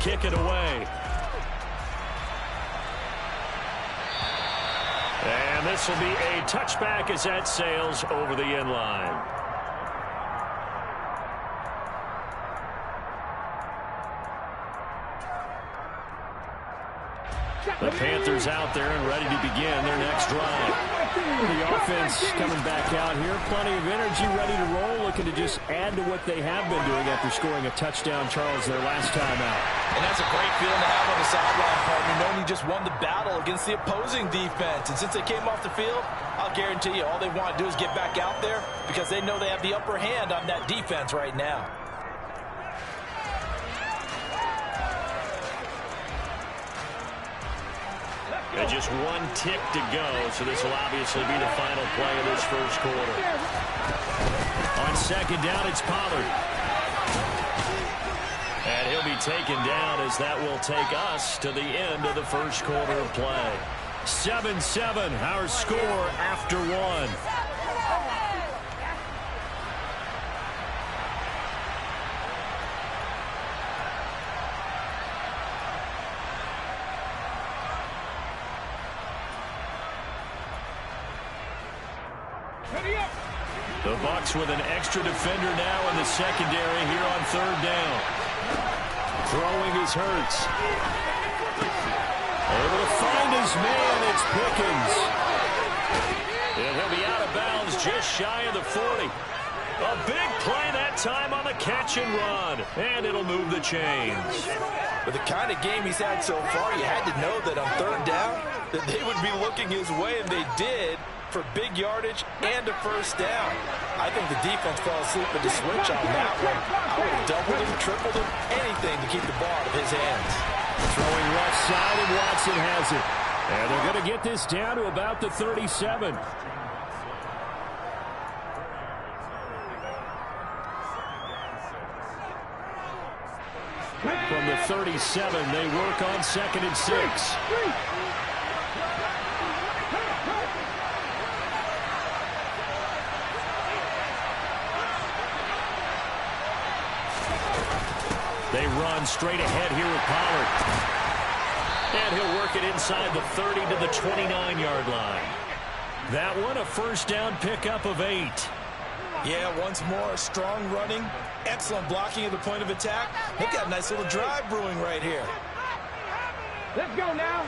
kick it away. And this will be a touchback as that sails over the end line. The Panthers out there and ready to begin their next drive. The offense coming back out here. Plenty of energy, ready to roll, looking to just add to what they have been doing after scoring a touchdown, Charles, their last time out. And that's a great feeling to have on the sideline, partner, knowing you just won the battle against the opposing defense. And since they came off the field, I'll guarantee you all they want to do is get back out there because they know they have the upper hand on that defense right now. And just one tick to go, so this will obviously be the final play of this first quarter. On second down, it's Pollard. And he'll be taken down as that will take us to the end of the first quarter of play. 7-7, our score after one. The Bucs with an extra defender now in the secondary here on third down. Throwing is Hurts. Able to find his man, it's Pickens. And he'll be out of bounds just shy of the 40. A big play that time on the catch and run. And it'll move the chains. With the kind of game he's had so far, you had to know that on third down that they would be looking his way, and they did, for big yardage and a first down. I think the defense fell asleep at the switch on that one. I would have doubled him, tripled him, anything to keep the ball out of his hands. Throwing left side, and Watson has it. And they're going to get this down to about the 37. From the 37, they work on 2nd and 6. They run straight ahead here with Pollard. And he'll work it inside the 30 to the 29-yard line. That one, a first down pickup of 8. Yeah, once more, strong running, excellent blocking at the point of attack. They've got a nice little drive brewing right here. Let's go now.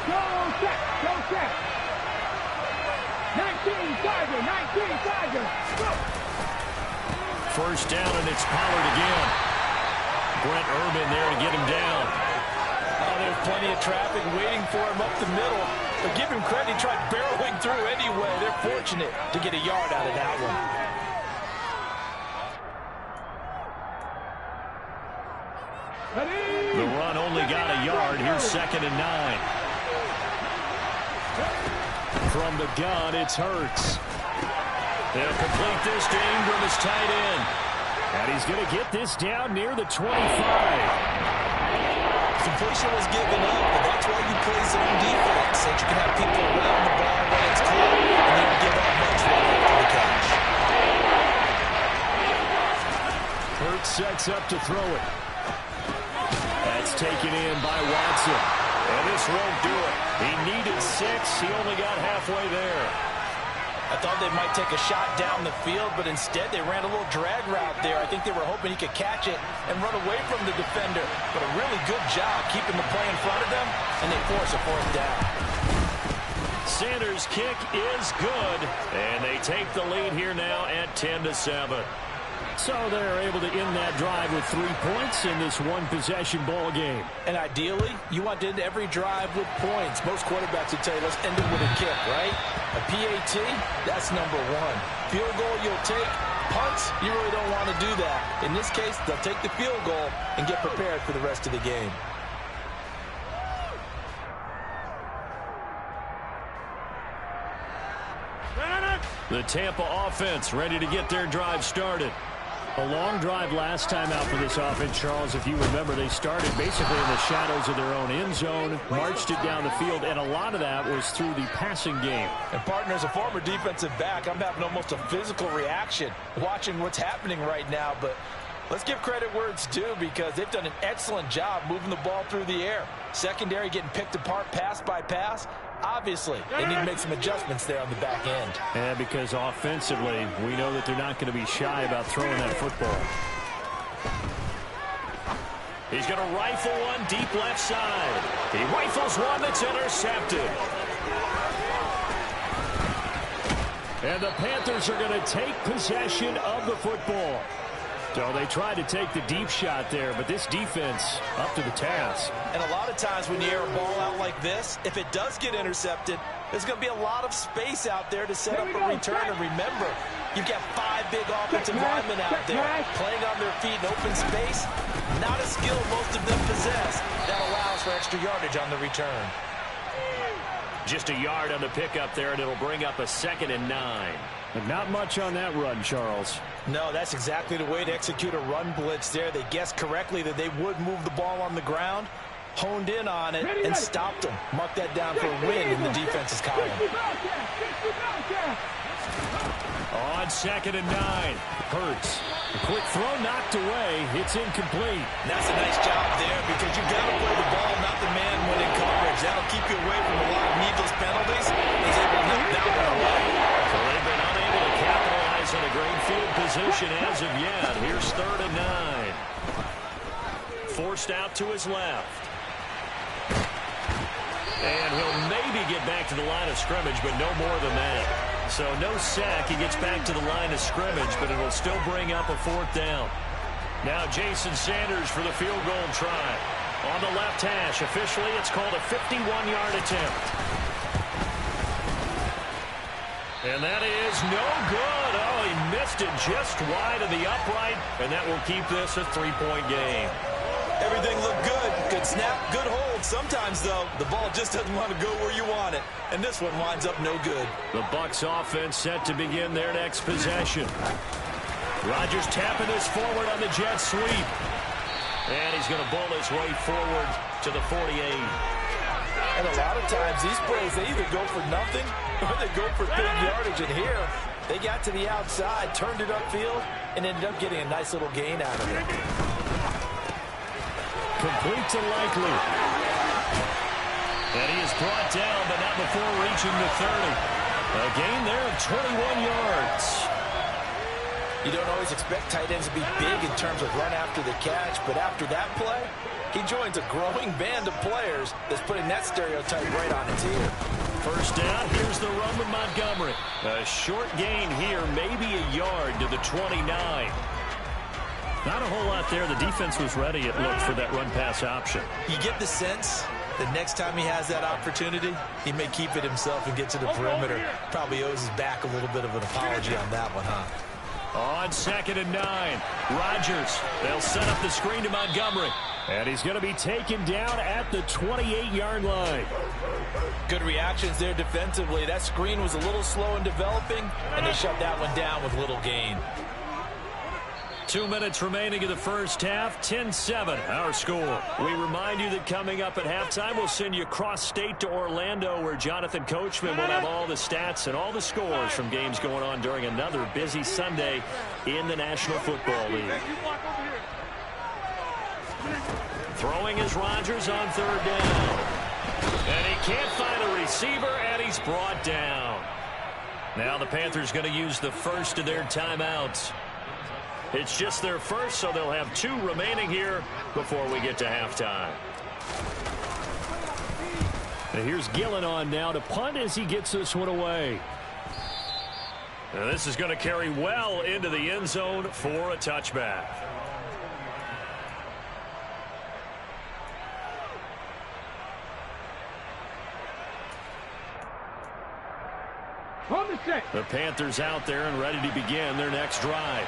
Go check, go check. 19 Tiger, go! First down, and it's Pollard again. Brent Urban there to get him down. Oh, there's plenty of traffic waiting for him up the middle. But give him credit, he tried barreling through anyway. They're fortunate to get a yard out of that one. The run only got a yard. Here's 2nd and 9. From the gun, it's Hurts. They'll complete this to Ingram as tight end. And he's going to get this down near the 25. Completion was given up, but that's why you play zone defense, so that you can have people around the ball when it's caught, and you don't give up much right after the catch. Hurts sets up to throw it. That's taken in by Watson. And this won't do it. He needed 6. He only got halfway there. I thought they might take a shot down the field, but instead they ran a little drag route there. I think they were hoping he could catch it and run away from the defender. But a really good job keeping the play in front of them, and they force a fourth down. Sanders' kick is good, and they take the lead here now at 10-7. So they're able to end that drive with 3 points in this one-possession ball game. And ideally, you want to end every drive with points. Most quarterbacks would tell you, let's end it with a kick, right? A PAT, that's number 1. Field goal you'll take. Punts, you really don't want to do that. In this case, they'll take the field goal and get prepared for the rest of the game. The Tampa offense ready to get their drive started. A long drive last time out for this offense, Charles. If you remember, they started basically in the shadows of their own end zone, marched it down the field, and a lot of that was through the passing game. And, partner, as a former defensive back, I'm having almost a physical reaction watching what's happening right now. But let's give credit where it's due because they've done an excellent job moving the ball through the air. Secondary getting picked apart pass by pass. Obviously, they need to make some adjustments there on the back end. Yeah, because offensively, we know that they're not going to be shy about throwing that football. He's going to rifle one deep left side. He rifles one that's intercepted. And the Panthers are going to take possession of the football. So they tried to take the deep shot there, but this defense up to the task. And a lot of times when you air a ball out like this, if it does get intercepted, there's going to be a lot of space out there to set up a return. And remember, you've got 5 big offensive linemen out there playing on their feet in open space. Not a skill most of them possess that allows for extra yardage on the return. Just a yard on the pickup there, and it'll bring up a 2nd and 9. But not much on that run, Charles. No, that's exactly the way to execute a run blitz there. They guessed correctly that they would move the ball on the ground, honed in on it, and stopped them. Mark that down for a win in the defense's column. On 2nd and 9, Hurts. A quick throw knocked away. It's incomplete. And that's a nice job there because you've got to play the ball, not the man when in coverage. That'll keep you away from a lot of needless penalties. He's able to knock that one away. So they've been unable to capitalize on a great field position as of yet. Here's 3rd and 9. Forced out to his left. And he'll maybe get back to the line of scrimmage, but no more than that. So no sack. He gets back to the line of scrimmage, but it'll still bring up a 4th down. Now Jason Sanders for the field goal try. On the left hash. Officially, it's called a 51-yard attempt. And that is no good. Oh, he missed it just wide of the upright, and that will keep this a 3-point game. Everything looked good. Good snap, good hold. Sometimes, though, the ball just doesn't want to go where you want it. And this one winds up no good. The Bucs offense set to begin their next possession. Rodgers tapping this forward on the jet sweep. And he's going to bowl his way forward to the 48. And a lot of times, these plays, they either go for nothing or they go for big yardage. And here, they got to the outside, turned it upfield, and ended up getting a nice little gain out of it. Complete to Likely. And he is brought down, but not before reaching the 30. A gain there of 21 yards. You don't always expect tight ends to be big in terms of run after the catch, but after that play, he joins a growing band of players that's putting that stereotype right on its ear. First down, here's the run with Montgomery. A short gain here, maybe a yard to the 29. Not a whole lot there. The defense was ready, it looked, for that run-pass option. You get the sense that next time he has that opportunity, he may keep it himself and get to the perimeter. Probably owes his back a little bit of an apology on that one, huh? On 2nd and 9, Rodgers. They'll set up the screen to Montgomery. And he's going to be taken down at the 28-yard line. Good reactions there defensively. That screen was a little slow in developing, and they shut that one down with little gain. 2 minutes remaining in the first half, 10-7, our score. We remind you that coming up at halftime, we'll send you cross-state to Orlando, where Jonathan Coachman will have all the stats and all the scores from games going on during another busy Sunday in the National Football League. Throwing is Rodgers on 3rd down. And he can't find a receiver, and he's brought down. Now the Panthers going to use the first of their timeouts. It's just their first, so they'll have 2 remaining here before we get to halftime. And here's Gillen on now to punt as he gets this one away. And this is going to carry well into the end zone for a touchback. The Panthers out there and ready to begin their next drive.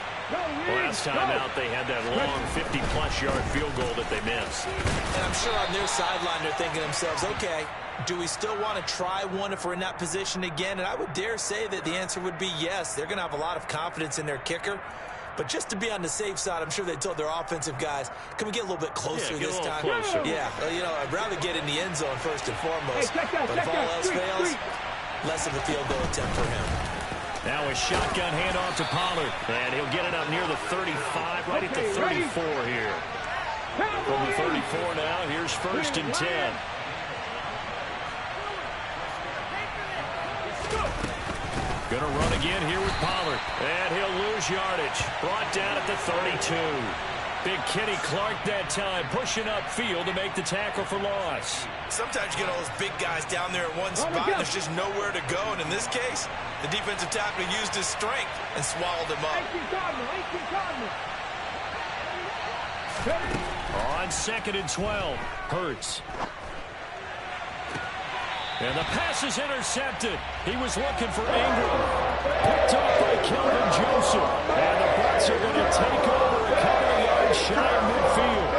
Last time out, they had that long 50-plus yard field goal that they missed. And I'm sure on their sideline, they're thinking to themselves, okay, do we still want to try one if we're in that position again? And I would dare say that the answer would be yes. They're going to have a lot of confidence in their kicker. But just to be on the safe side, I'm sure they told their offensive guys, can we get a little bit closer this time? Closer. Yeah, you know, I'd rather get in the end zone first and foremost. But if all else fails, less of a field goal attempt for him. Now a shotgun handoff to Pollard. And he'll get it up near the 35, right at the 34 here. From the 34 now, here's 1st and 10. Going to run again here with Pollard. And he'll lose yardage. Brought down at the 32. Big Kenny Clark that time, pushing upfield to make the tackle for loss. Sometimes you get all those big guys down there in one spot, and there's just nowhere to go. And in this case, the defensive tackle used his strength and swallowed him up. On 2nd and 12, Hurts. And the pass is intercepted. He was looking for Ingram. Picked off by Kelvin Joseph. And the Bucs are going to take over a couple of yards shy of midfield.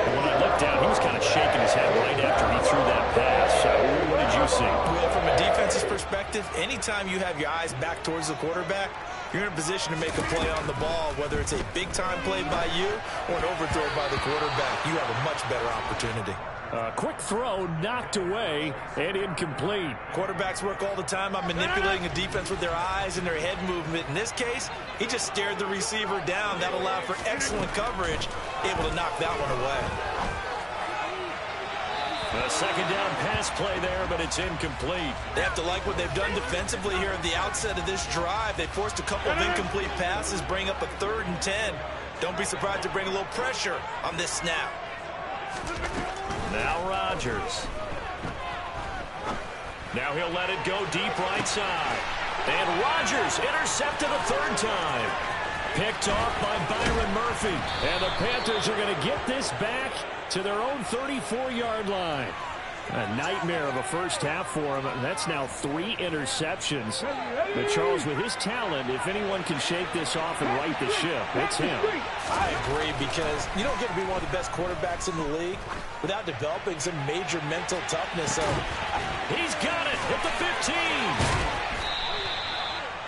And when I looked down, he was kind of shaking his head right after he threw that pass. So what did you see? Well, from a defense's perspective, anytime you have your eyes back towards the quarterback, you're in a position to make a play on the ball, whether it's a big-time play by you or an overthrow by the quarterback. You have a much better opportunity. A quick throw knocked away and incomplete. Quarterbacks work all the time on manipulating a defense with their eyes and their head movement. In this case, he just stared the receiver down. That allowed for excellent coverage, able to knock that one away. A 2nd down pass play there, but it's incomplete. They have to like what they've done defensively here at the outset of this drive. They forced a couple of incomplete passes, bring up a 3rd and 10. Don't be surprised to bring a little pressure on this snap. Now Rodgers. Now he'll let it go deep right side. And Rodgers intercepted a 3rd time. Picked off by Byron Murphy. And the Panthers are going to get this back to their own 34-yard line. A nightmare of a first half for him. That's now 3 interceptions. But Charles, with his talent, if anyone can shake this off and right the ship, it's him. I agree, because you don't get to be one of the best quarterbacks in the league without developing some major mental toughness. He's got it at the 15.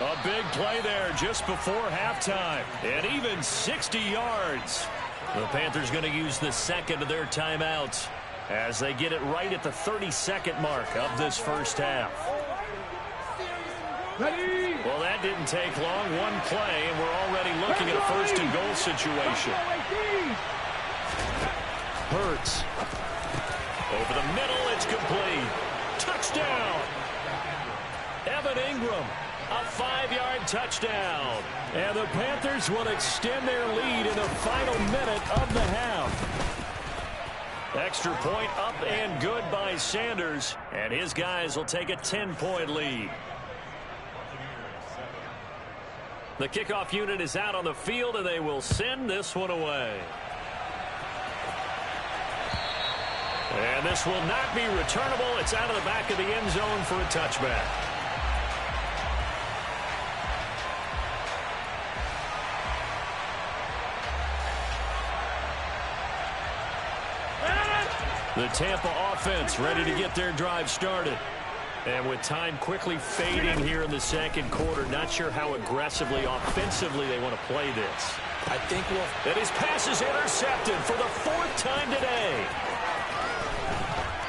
A big play there just before halftime. And even 60 yards. The Panthers going to use the 2nd of their timeouts as they get it right at the 32nd mark of this first half. Well, that didn't take long. One play, and we're already looking at a 1st and goal situation. Hurts. Over the middle, it's complete. Touchdown! Evan Ingram, a 5-yard touchdown. And the Panthers will extend their lead in the final minute of the half. Extra point up and good by Sanders. And his guys will take a 10-point lead. The kickoff unit is out on the field, and they will send this one away. And this will not be returnable. It's out of the back of the end zone for a touchback. The Tampa offense ready to get their drive started. And with time quickly fading here in the 2nd quarter, not sure how aggressively, offensively they want to play this. I think that his pass is intercepted for the 4th time today.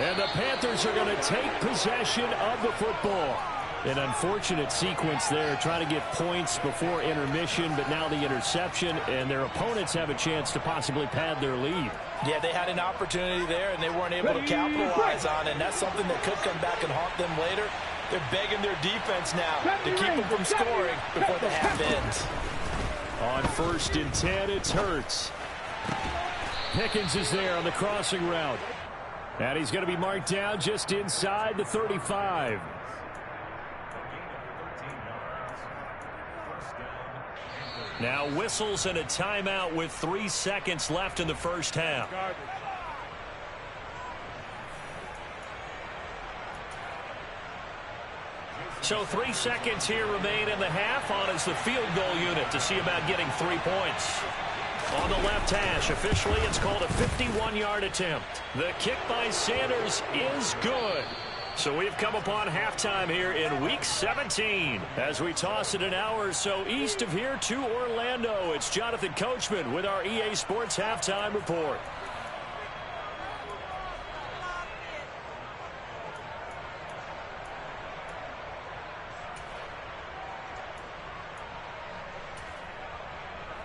And the Panthers are going to take possession of the football. An unfortunate sequence there, trying to get points before intermission, but now the interception, and their opponents have a chance to possibly pad their lead. Yeah, they had an opportunity there, and they weren't able to capitalize on it, and that's something that could come back and haunt them later. They're begging their defense now to keep them from scoring before the half ends. On 1st and 10, it's Hurts. Pickens is there on the crossing route. And he's going to be marked down just inside the 35. Now whistles and a timeout with 3 seconds left in the first half. So 3 seconds here remain in the half. On is the field goal unit to see about getting 3 points. On the left hash, officially it's called a 51-yard attempt. The kick by Sanders is good. So we've come upon halftime here in Week 17. As we toss it an hour or so east of here to Orlando, it's Jonathan Coachman with our EA Sports Halftime Report.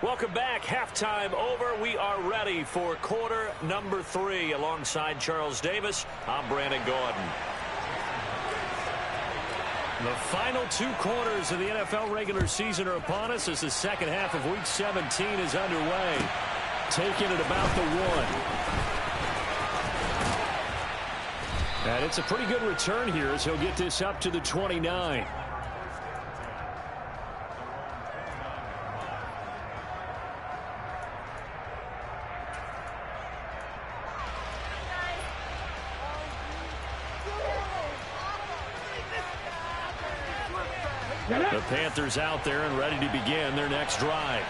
Welcome back. Halftime over. We are ready for quarter number 3. Alongside Charles Davis, I'm Brandon Gordon. The final 2 quarters of the NFL regular season are upon us as the second half of Week 17 is underway. Taking it about the 1. And it's a pretty good return here as he'll get this up to the 29. The Panthers out there and ready to begin their next drive.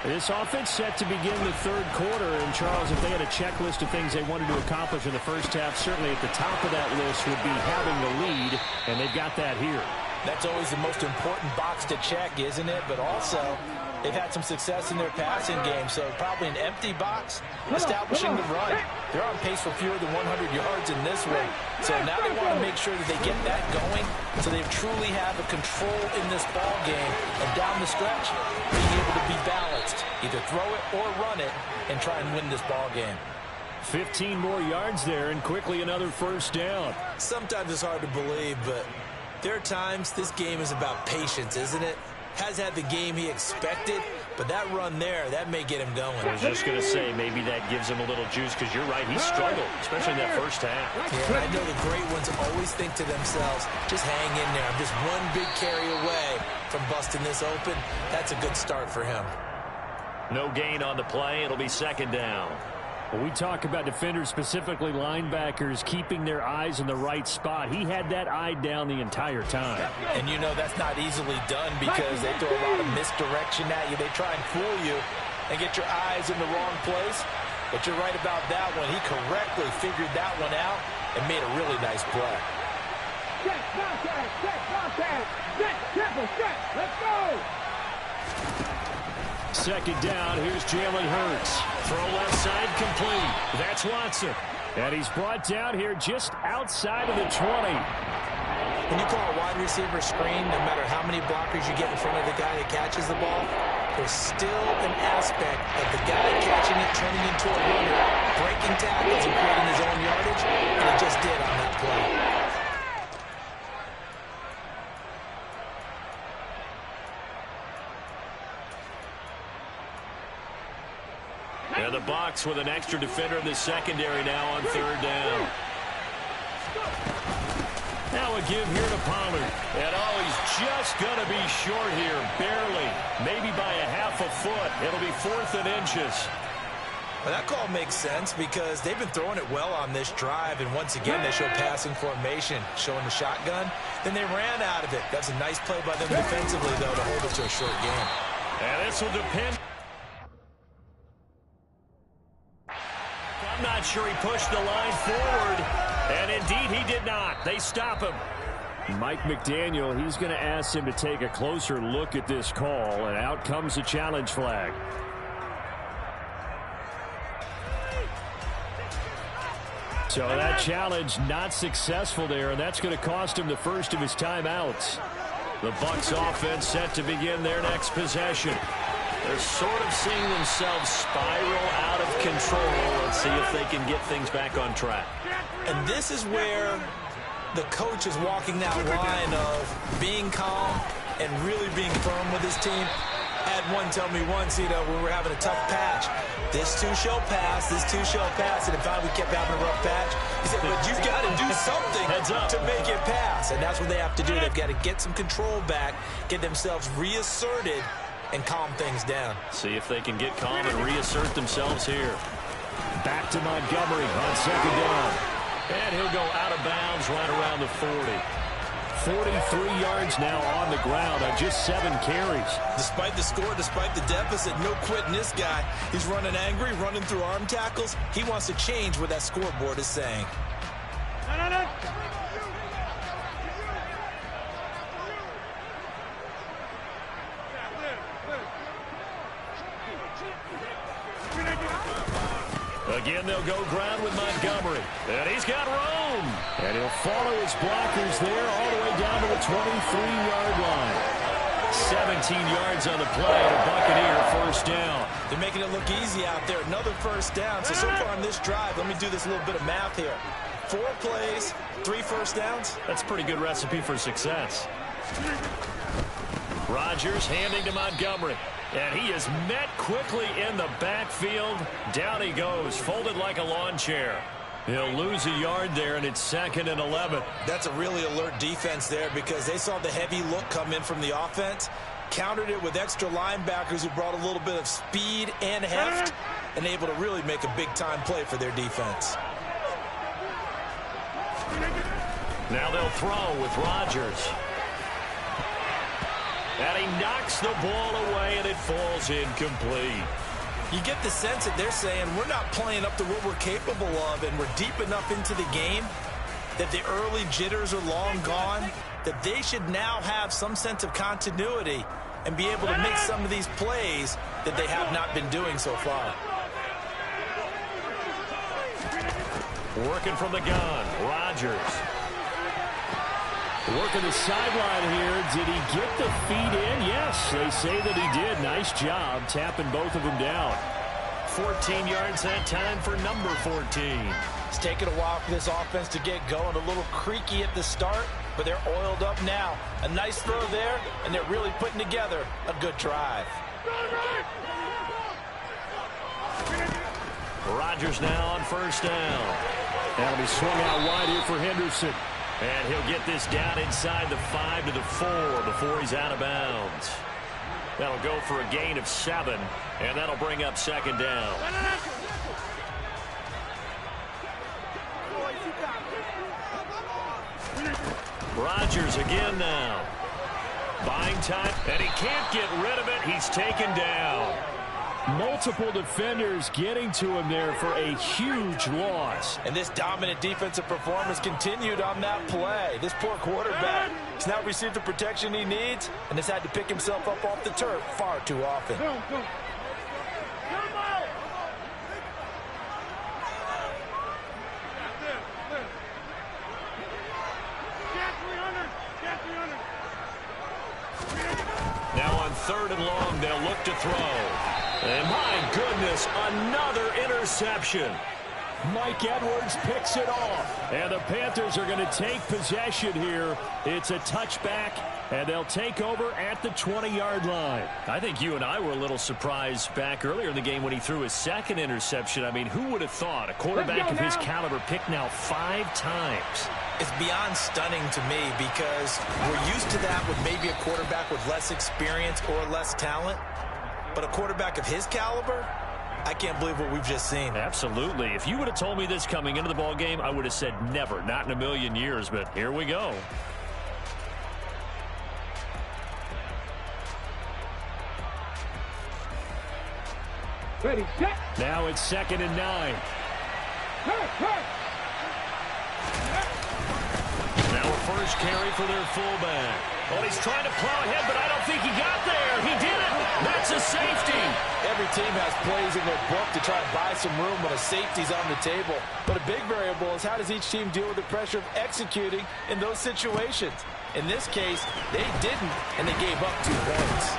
This offense set to begin the third quarter. And, Charles, if they had a checklist of things they wanted to accomplish in the first half, certainly at the top of that list would be having the lead, and they've got that here. That's always the most important box to check, isn't it? But also, they've had some success in their passing game, so probably an empty box, establishing the run. They're on pace for fewer than 100 yards in this one. So now they want to make sure that they get that going so they truly have a control in this ball game. And down the stretch, being able to be balanced, either throw it or run it, and try and win this ball game. 15 more yards there, and quickly another first down. Sometimes it's hard to believe, but there are times this game is about patience, isn't it? Has had the game he expected, but that run there, that may get him going. I was just going to say, maybe that gives him a little juice, because you're right, he struggled, especially in that first half. Yeah, I know the great ones always think to themselves, just hang in there. I'm just one big carry away from busting this open. That's a good start for him. No gain on the play. It'll be second down. When we talk about defenders, specifically linebackers, keeping their eyes in the right spot, he had that eye down the entire time. And you know that's not easily done because they throw a lot of misdirection at you. They try and fool you and get your eyes in the wrong place. But you're right about that one. He correctly figured that one out and made a really nice play. Set, contact, set, contact, set, triple, set, let's go! Second down, here's Jalen Hurts. Throw left side, complete. That's Watson. And he's brought down here just outside of the 20. When you call a wide receiver screen, no matter how many blockers you get in front of the guy that catches the ball, there's still an aspect of the guy catching it, turning into a runner, breaking tackles and creating his own yardage, and he just did on that play. And the box with an extra defender in the secondary now on third down. Now a give here to Pollard. And he's just going to be short here, barely. Maybe by a half a foot. It'll be 4th and inches. Well, that call makes sense because they've been throwing it well on this drive. And once again, they show passing formation, showing the shotgun. Then they ran out of it. That's a nice play by them defensively, though, to hold it to a short game. And this will depend. I'm not sure he pushed the line forward, and indeed he did not. They stop him. Mike McDaniel, he's going to ask him to take a closer look at this call, and out comes the challenge flag. So that challenge not successful there, and that's going to cost him the first of his timeouts. The Bucs offense set to begin their next possession. They're sort of seeing themselves spiral out of control. Let's see if they can get things back on track. And this is where the coach is walking that line of being calm and really being firm with his team. Had one tell me once, when we were having a tough patch, this too shall pass, this too shall pass. And in fact, we kept having a rough patch. He said, but you've got to do something to make it pass. And that's what they have to do. They've got to get some control back, get themselves reasserted, and calm things down. See if they can get calm and reassert themselves here. Back to Montgomery on second down. And he'll go out of bounds right around the 40. 43 yards now on the ground on just 7 carries. Despite the score, despite the deficit, no quitting this guy. He's running angry, running through arm tackles. He wants to change what that scoreboard is saying. Again, they'll go ground with Montgomery. And he's got room. And he'll follow his blockers there all the way down to the 23-yard line. 17 yards on the play, and a Buccaneer first down. They're making it look easy out there. Another first down. So far on this drive, let me do this little bit of math here. 4 plays, 3 first downs. That's a pretty good recipe for success. Rodgers handing to Montgomery. And he is met quickly in the backfield. Down he goes, folded like a lawn chair. He'll lose a yard there, and it's 2nd and 11. That's a really alert defense there because they saw the heavy look come in from the offense, countered it with extra linebackers who brought a little bit of speed and heft, and able to really make a big-time play for their defense. Now they'll throw with Rodgers. And he knocks the ball away, and it falls incomplete. You get the sense that they're saying we're not playing up to what we're capable of, and we're deep enough into the game that the early jitters are long gone, that they should now have some sense of continuity and be able to make some of these plays that they have not been doing so far. Working from the gun, Rodgers. Working the sideline here. Did he get the feet in? Yes, they say that he did. Nice job tapping both of them down. 14 yards that time for number 14. It's taken a while for this offense to get going. A little creaky at the start, but they're oiled up now. A nice throw there, and they're really putting together a good drive. Rodgers now on first down. That'll be swung out wide here for Henderson. And he'll get this down inside the 5 to the 4 before he's out of bounds. That'll go for a gain of 7, and that'll bring up 2nd down. Rodgers again now. Buying time, and he can't get rid of it. He's taken down. Multiple defenders getting to him there for a huge loss. And this dominant defensive performance continued on that play. This poor quarterback has not received the protection he needs and has had to pick himself up off the turf far too often. Now on 3rd and long, they'll look to throw. And my goodness, another interception. Mike Edwards picks it off. And the Panthers are going to take possession here. It's a touchback, and they'll take over at the 20-yard line. I think you and I were a little surprised back earlier in the game when he threw his 2nd interception. I mean, who would have thought a quarterback of his caliber picked now 5 times? It's beyond stunning to me because we're used to that with maybe a quarterback with less experience or less talent. But a quarterback of his caliber, I can't believe what we've just seen. Absolutely. If you would have told me this coming into the ball game, I would have said never, not in a million years. But here we go. Ready, set. Now it's 2nd and 9. Now a first carry for their fullback. Oh, he's trying to plow ahead, but I don't think he got there. He did it. That's a safety. Every team has plays in their book to try to buy some room when a safety's on the table. But a big variable is how does each team deal with the pressure of executing in those situations. In this case, they didn't, and they gave up 2 points.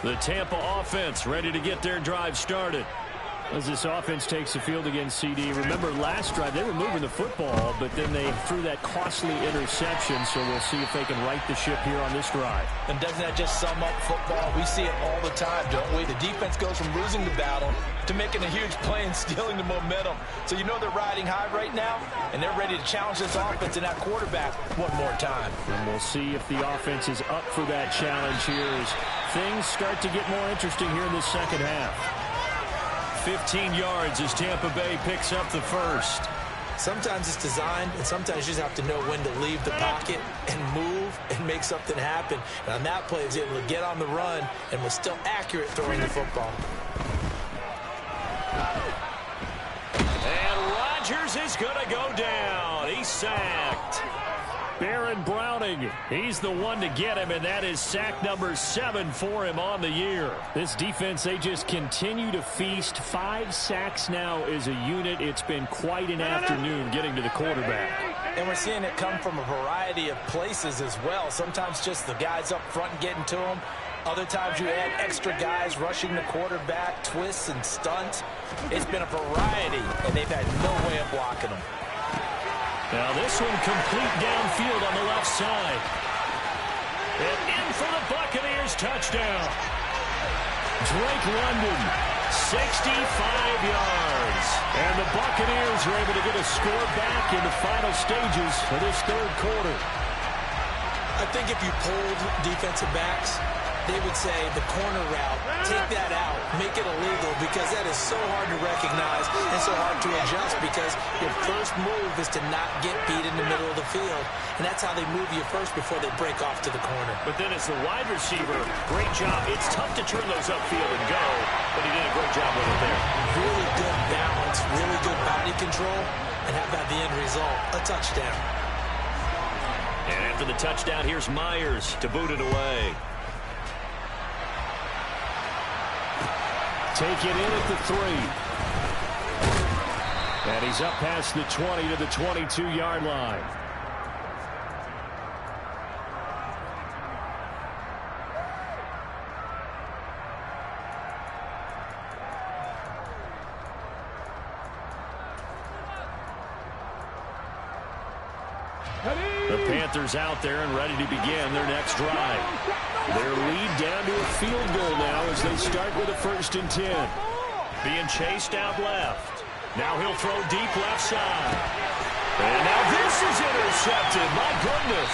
The Tampa offense ready to get their drive started. As this offense takes the field against CD. Remember last drive, they were moving the football, but then they threw that costly interception, so we'll see if they can right the ship here on this drive. And doesn't that just sum up football? We see it all the time, don't we? The defense goes from losing the battle to making a huge play and stealing the momentum. So you know they're riding high right now, and they're ready to challenge this offense and that quarterback one more time. And we'll see if the offense is up for that challenge here as things start to get more interesting here in the second half. 15 yards as Tampa Bay picks up the first. Sometimes it's designed, and sometimes you just have to know when to leave the pocket and move and make something happen. And on that play, he was able to get on the run and was still accurate throwing the football. And Rodgers is going to go down. He's sacked. Baron Browning, he's the one to get him, and that is sack number 7 for him on the year. This defense, they just continue to feast. 5 sacks now as a unit. It's been quite an afternoon getting to the quarterback. And we're seeing it come from a variety of places as well. Sometimes just the guys up front and getting to him. Other times you add extra guys rushing the quarterback, twists and stunts. It's been a variety, and they've had no way of blocking them. Now this one complete downfield on the left side. And in for the Buccaneers touchdown. Drake London, 65 yards. And the Buccaneers are able to get a score back in the final stages for this third quarter. I think if you polled defensive backs, they would say the corner route, take that out, make it illegal, because that is so hard to recognize and so hard to adjust, because your first move is to not get beat in the middle of the field. And that's how they move you first before they break off to the corner. But then as the wide receiver, great job. It's tough to turn those upfield and go, but he did a great job with it there. Really good balance, really good body control, and how about the end result? A touchdown. And after the touchdown, here's Myers to boot it away. Take it in at the 3. And he's up past the 20 to the 22-yard line. The Panthers out there and ready to begin their next drive. Their lead down to a field goal now as they start with a 1st and 10. Being chased out left. Now he'll throw deep left side. And now this is intercepted. My goodness.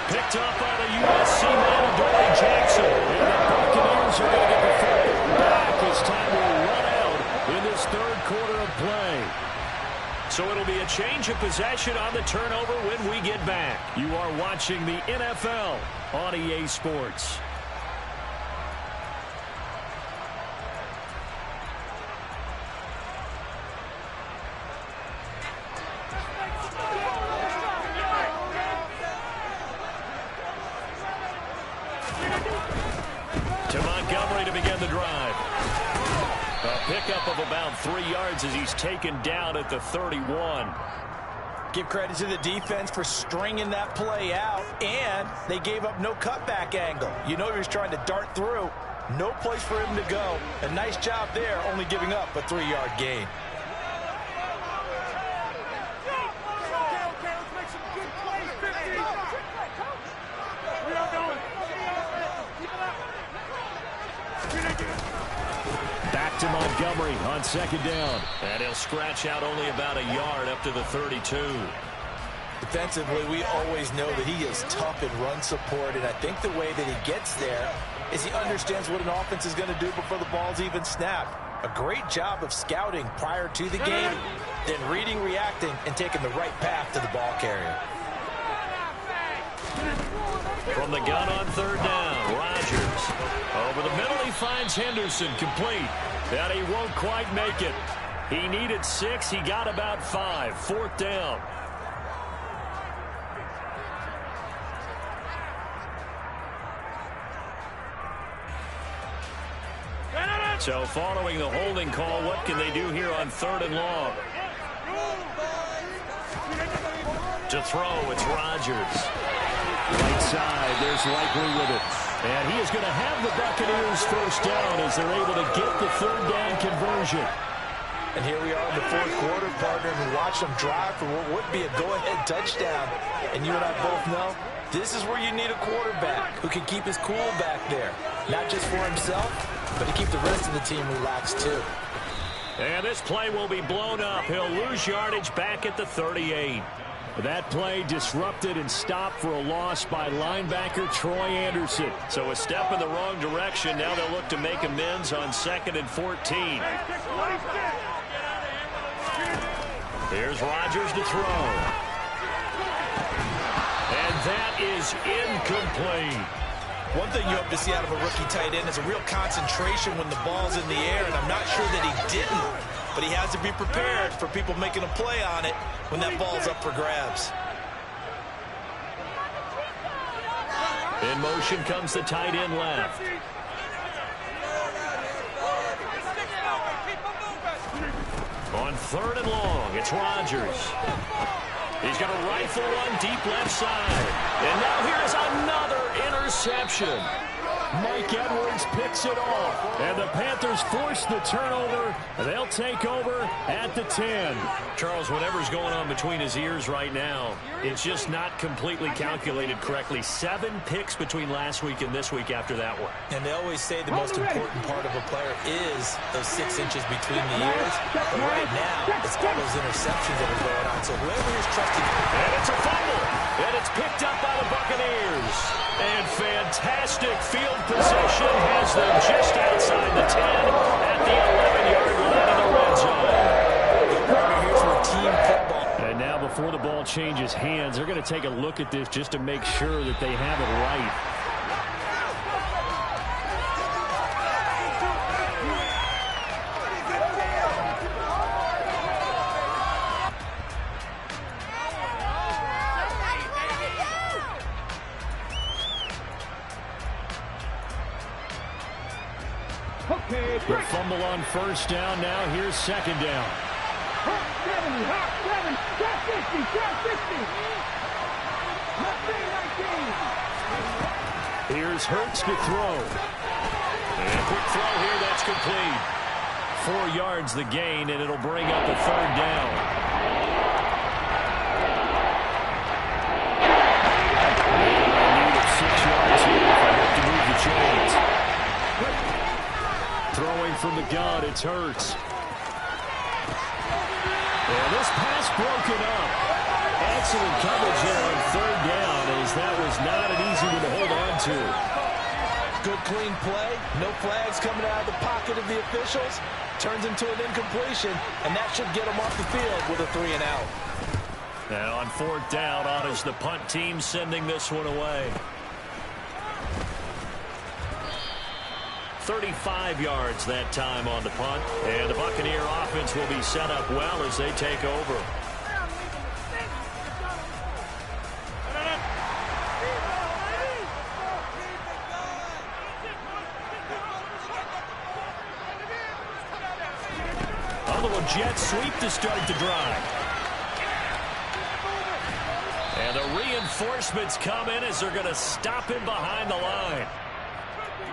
Picked up by the USC man, Dory Jackson. And the Buccaneers are going to get the football back as time will run out in this third quarter of play. So it'll be a change of possession on the turnover when we get back. You are watching the NFL on EA Sports. To Montgomery to begin the drive. A pickup of about 3 yards as he's taken down at the 31. Give credit to the defense for stringing that play out, and they gave up no cutback angle. You know he was trying to dart through. No place for him to go. A nice job there, only giving up a 3-yard gain. Back to Montgomery on 2nd down. And he'll scratch out only about a yard up to the 32. Defensively, we always know that he is tough in run support, and I think the way that he gets there is he understands what an offense is going to do before the ball's even snapped. A great job of scouting prior to the game, then reading, reacting, and taking the right path to the ball carrier. From the gun on 3rd down, Rodgers. Over the middle, he finds Henderson complete. And he won't quite make it. He needed 6. He got about 5. 4th down. So following the holding call, what can they do here on 3rd and long? To throw, it's Rodgers. Right side, there's Likely with it. And he is going to have the Buccaneers 1st down as they're able to get the 3rd down conversion. And here we are in the 4th quarter, partner, and we watch them drive for what would be a go-ahead touchdown. And you and I both know this is where you need a quarterback who can keep his cool back there. Not just for himself, but to keep the rest of the team relaxed too. And this play will be blown up. He'll lose yardage back at the 38. That play disrupted and stopped for a loss by linebacker Troy Anderson. So a step in the wrong direction. Now they'll look to make amends on 2nd and 14. Here's Rodgers to throw. And that is incomplete. One thing you hope to see out of a rookie tight end is a real concentration when the ball's in the air, and I'm not sure that he didn't, but he has to be prepared for people making a play on it when that ball's up for grabs. In motion comes the tight end left. On 3rd and long, it's Rodgers. He's going to rifle one deep left side. And now here's another interception. Mike Edwards picks it off. And the Panthers force the turnover. They'll take over at the 10. Charles, whatever's going on between his ears right now, it's just not completely calculated correctly. 7 picks between last week and this week after that one. And they always say the most important part of a player is those 6 inches between the ears. But right now, it's all those interceptions that are going on. So whoever is trusting... And it's a fumble. And it's picked up by the Buccaneers. And fantastic field position has them just outside the 10 at the 11-yard line in the red zone. Here's where team football. And now before the ball changes hands, they're going to take a look at this just to make sure that they have it right. The fumble on 1st down. Now here's 2nd down. Here's Hurts to throw. And a quick throw here. That's complete. 4 yards the gain, and it'll bring up a 3rd down. A need of 6 yards here if I have to move the chains. Throwing from the gun, it's Hurts. And this pass broken up. Excellent coverage here on 3rd down, as that was not an easy one to hold on to. Good clean play. No flags coming out of the pocket of the officials. Turns into an incompletion, and that should get them off the field with a 3 and out. And on 4th down, on is the punt team sending this one away. 35 yards that time on the punt. And the Buccaneer offense will be set up well as they take over. A little jet sweep to start the drive. And the reinforcements come in as they're going to stop him behind the line.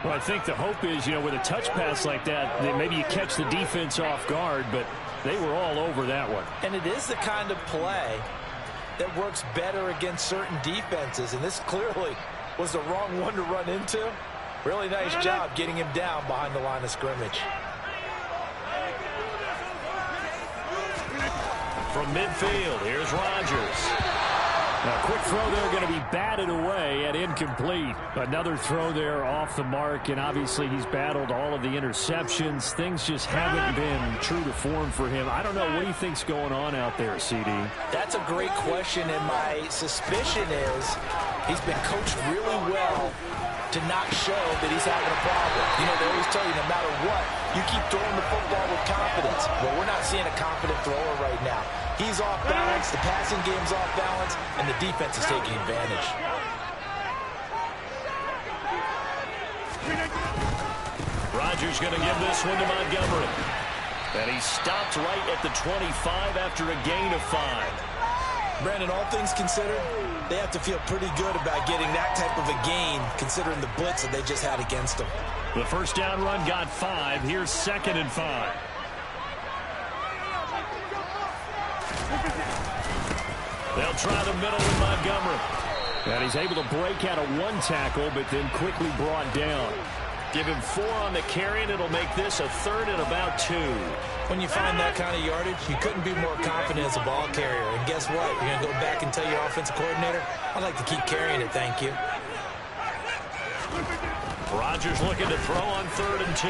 Well, I think the hope is, with a touch pass like that, that maybe you catch the defense off guard, but they were all over that one. And it is the kind of play that works better against certain defenses, and this clearly was the wrong one to run into. Really nice job getting him down behind the line of scrimmage. From midfield, here's Rodgers. Now, quick throw there going to be batted away at incomplete. Another throw there off the mark, and obviously he's battled all of the interceptions. Things just haven't been true to form for him. I don't know. What do you think's going on out there, CD? That's a great question, and my suspicion is he's been coached really well to not show that he's having a problem. They always tell you no matter what, you keep throwing the football with confidence. Well, we're not seeing a confident thrower right now. He's off balance, the passing game's off balance, and the defense is taking advantage. Rodgers going to give this one to Montgomery. And he stopped right at the 25 after a gain of 5. Brandon, all things considered, they have to feel pretty good about getting that type of a gain, considering the blitz that they just had against them. The 1st down run got 5. Here's 2nd and 5. They'll try the middle with Montgomery. And he's able to break out of 1 tackle, but then quickly brought down. Give him 4 on the carry, and it'll make this a 3rd and about 2. When you find that kind of yardage, you couldn't be more confident as a ball carrier. And guess what? You're going to go back and tell your offensive coordinator, I'd like to keep carrying it, thank you. Rodgers looking to throw on 3rd and 2.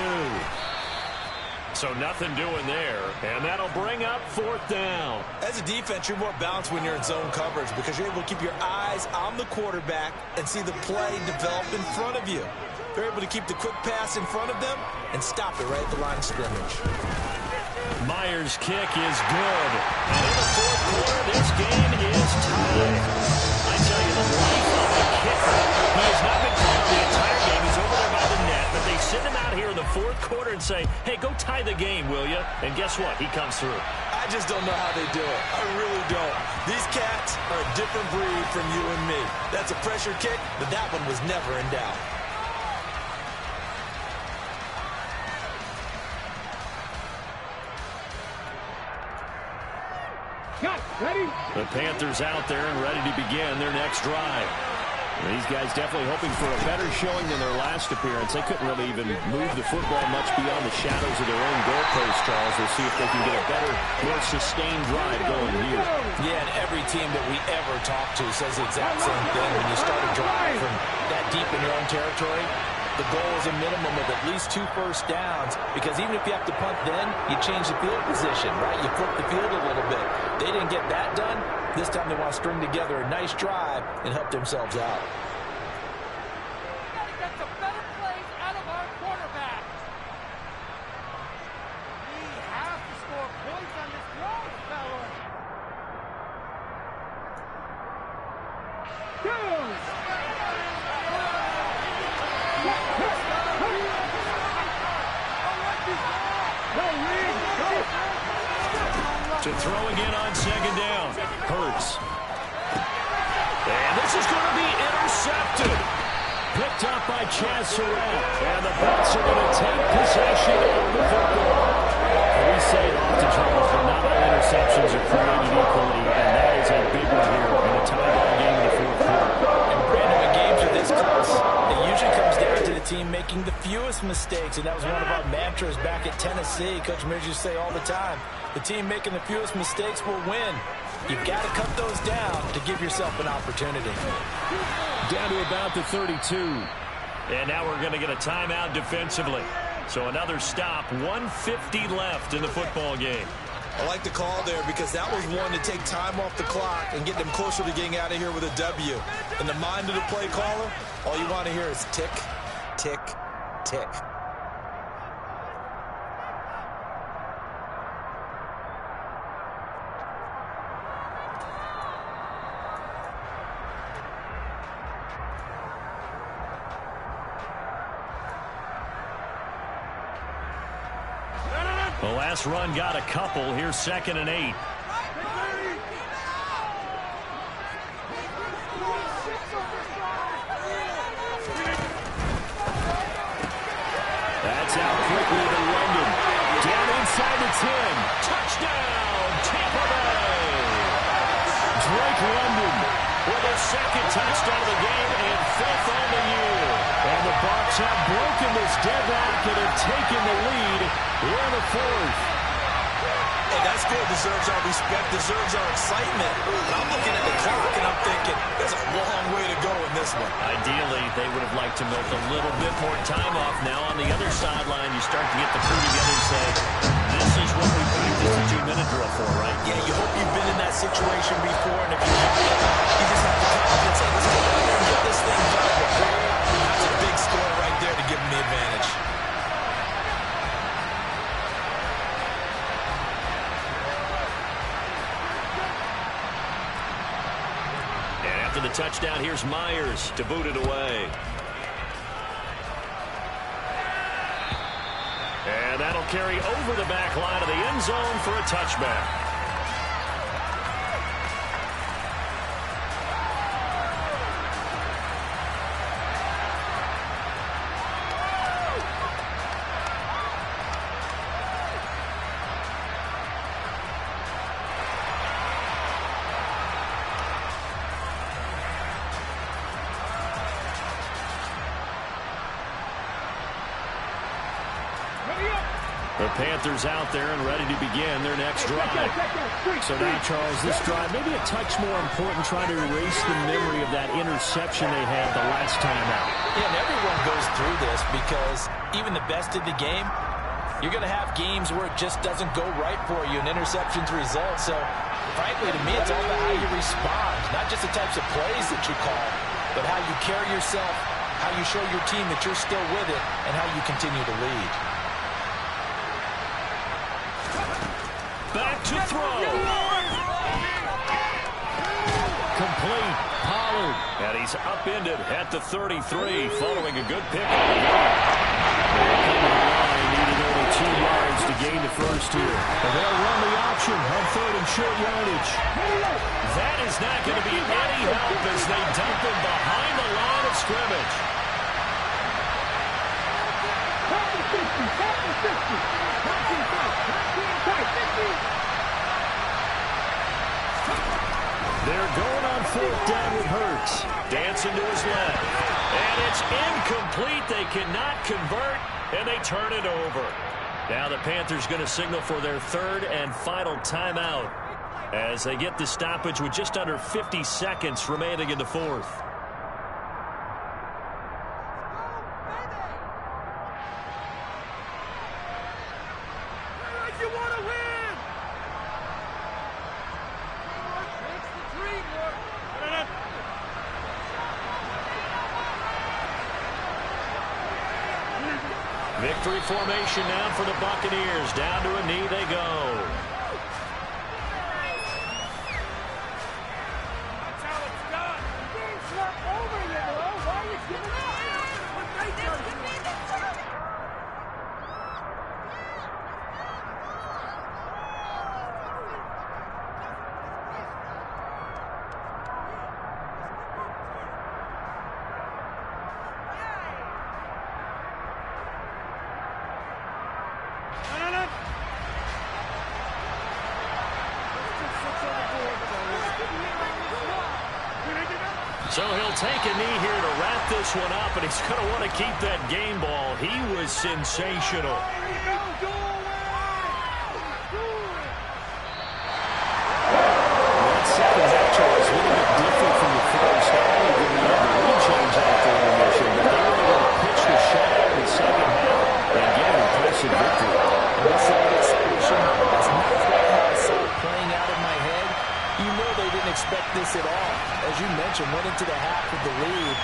So nothing doing there, and that'll bring up 4th down. As a defense, you're more balanced when you're in zone coverage because you're able to keep your eyes on the quarterback and see the play develop in front of you. They're able to keep the quick pass in front of them and stop it right at the line of scrimmage. Myers' kick is good. And in the 4th quarter, this game is tied. I tell you, the life of the kicker. He has not been called the entire game. He's over there by the net. But they send him out here in the 4th quarter and say, hey, go tie the game, will you? And guess what? He comes through. I just don't know how they do it. I really don't. These cats are a different breed from you and me. That's a pressure kick, but that one was never in doubt. Ready? The Panthers out there and ready to begin their next drive. These guys definitely hoping for a better showing than their last appearance. They couldn't really even move the football much beyond the shadows of their own goalpost, Charles. We'll see if they can get a better, more sustained drive going here. Yeah, and every team that we ever talk to says the exact same thing. When you start a drive from that deep in your own territory, the goal is a minimum of at least 2 first downs, because even if you have to punt then, you change the field position, right? You flip the field a little bit. They didn't get that done. This time they want to string together a nice drive and help themselves out. We got to get some better plays out of our quarterback. We have to score points on this drive, fellas. To throw again on 2nd down. Hurts. And this is going to be intercepted. Picked up by Chaz Surratt. And the Bucs are going to take possession of the football. And we say it often, Charles, but not all interceptions are created equally. And that is a big one here in a tie-ball game in the 4th quarter. And Brandon, when games are this close, it usually comes down to the team making the fewest mistakes. And that was one of our mantras back at Tennessee. Coach Mears used to say all the time, the team making the fewest mistakes will win. You've got to cut those down to give yourself an opportunity. Down to about the 32. And now we're going to get a timeout defensively. So another stop, 1:50 left in the football game. I like the call there because that was one to take time off the clock and get them closer to getting out of here with a W. In the mind of the play caller, all you want to hear is tick, tick, tick. The last run got a couple. Here's 2nd and 8. That's out quickly to London. Down inside the 10. Touchdown, Tampa Bay. Drake London with a 2nd touchdown of the game and 5th on the year. And the Bucs have broken this deadlock and have taken the lead in the 4th. Hey, that score deserves our respect, deserves our excitement. But I'm looking at the clock and I'm thinking, there's a long way to go in this one. Ideally, they would have liked to milk a little bit more time off. Now on the other sideline, you start to get the crew together and say, this is what we practiced a 2-minute drill for, right? Yeah, you hope you've been in that situation before, and if you haven't, you just have the confidence, say, let's get out there and get this thing done. That's a big score right there to give them the advantage. After the touchdown, here's Myers to boot it away. And that'll carry over the back line of the end zone for a touchback. The Panthers out there and ready to begin their next drive. So now, Charles, this drive maybe a touch more important, trying to erase the memory of that interception they had the last time out. Yeah, and everyone goes through this because even the best in the game, You're going to have games where it just doesn't go right for you and interceptions result. So, frankly, to me, it's all about how you respond. Not just the types of plays that you call, but how you carry yourself, how you show your team that you're still with it, and how you continue to lead. Back to throw. Complete. Pollard. And he's upended at the 33 following a good pick on the line. Needed only 2 yards to gain the first here. And they'll run the option on 3rd and short yardage. That is not going to be any help as they dump him behind the line of scrimmage. They're going on 4th down with Hurts. Dancing to his left. And it's incomplete. They cannot convert, and they turn it over. Now the Panthers going to signal for their 3rd and final timeout as they get the stoppage with just under 50 seconds remaining in the 4th. Victory formation now for the Buccaneers. Down to a knee they go. That's how it's done. The game's not over yet, though. Why are you giving up? So he'll take a knee here to wrap this one up, and he's going to want to keep that game ball. He was sensational. That second half was a little bit different from the first half. Even the lead change after intermission, but they were able to pitch the shutout in the second half and get an impressive victory. This execution is not quite how I saw it playing out in my head. You know they didn't expect this at all. As you mentioned, went into the half with the lead.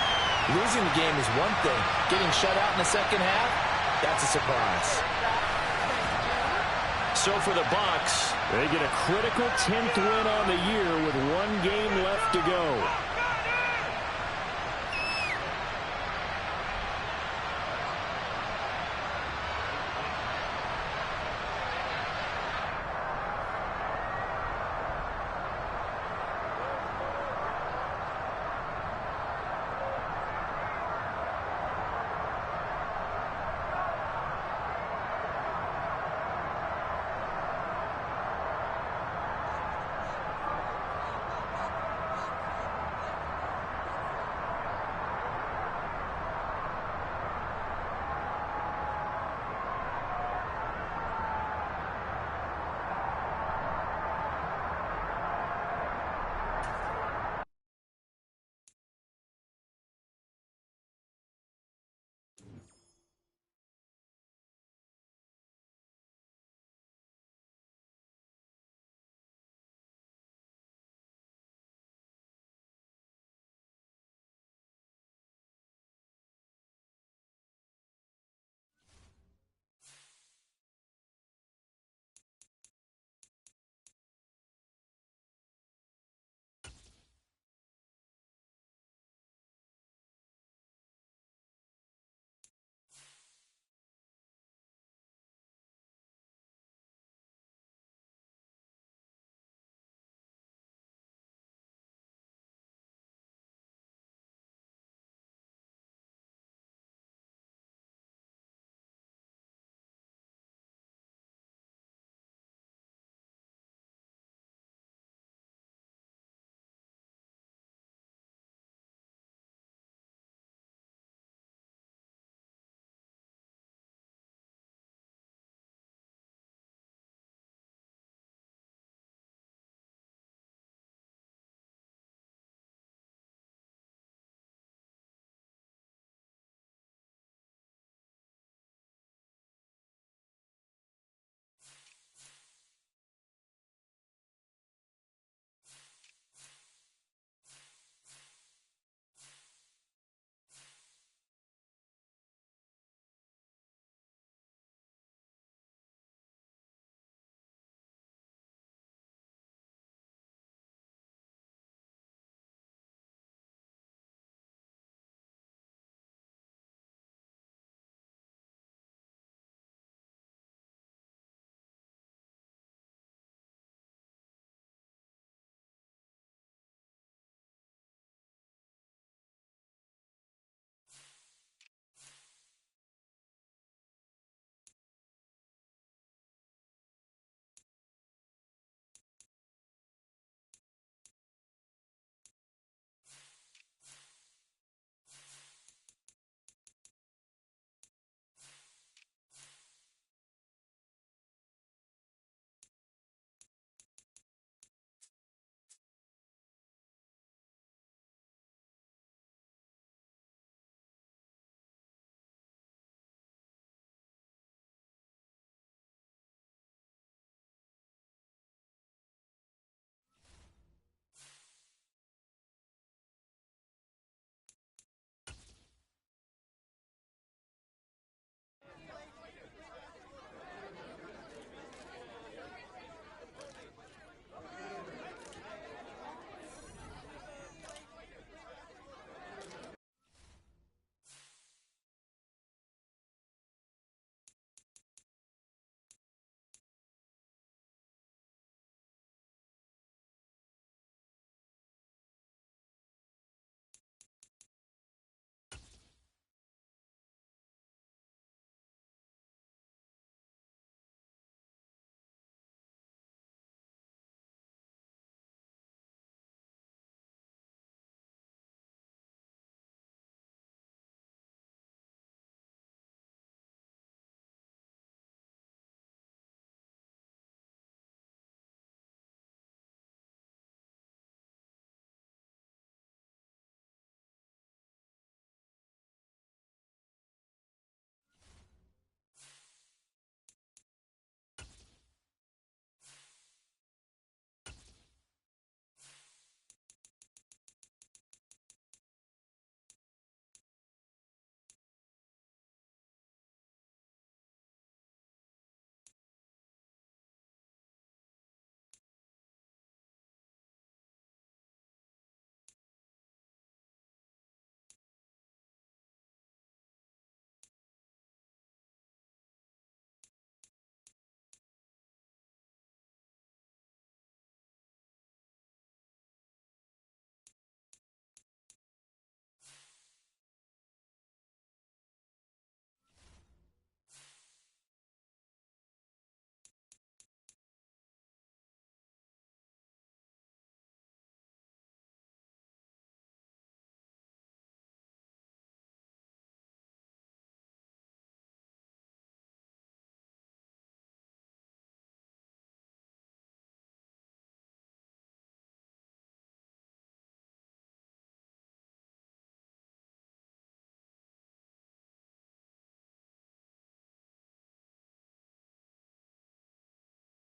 Losing the game is one thing. Getting shut out in the second half, that's a surprise. So for the Bucs, they get a critical 10th win on the year with 1 game left to go.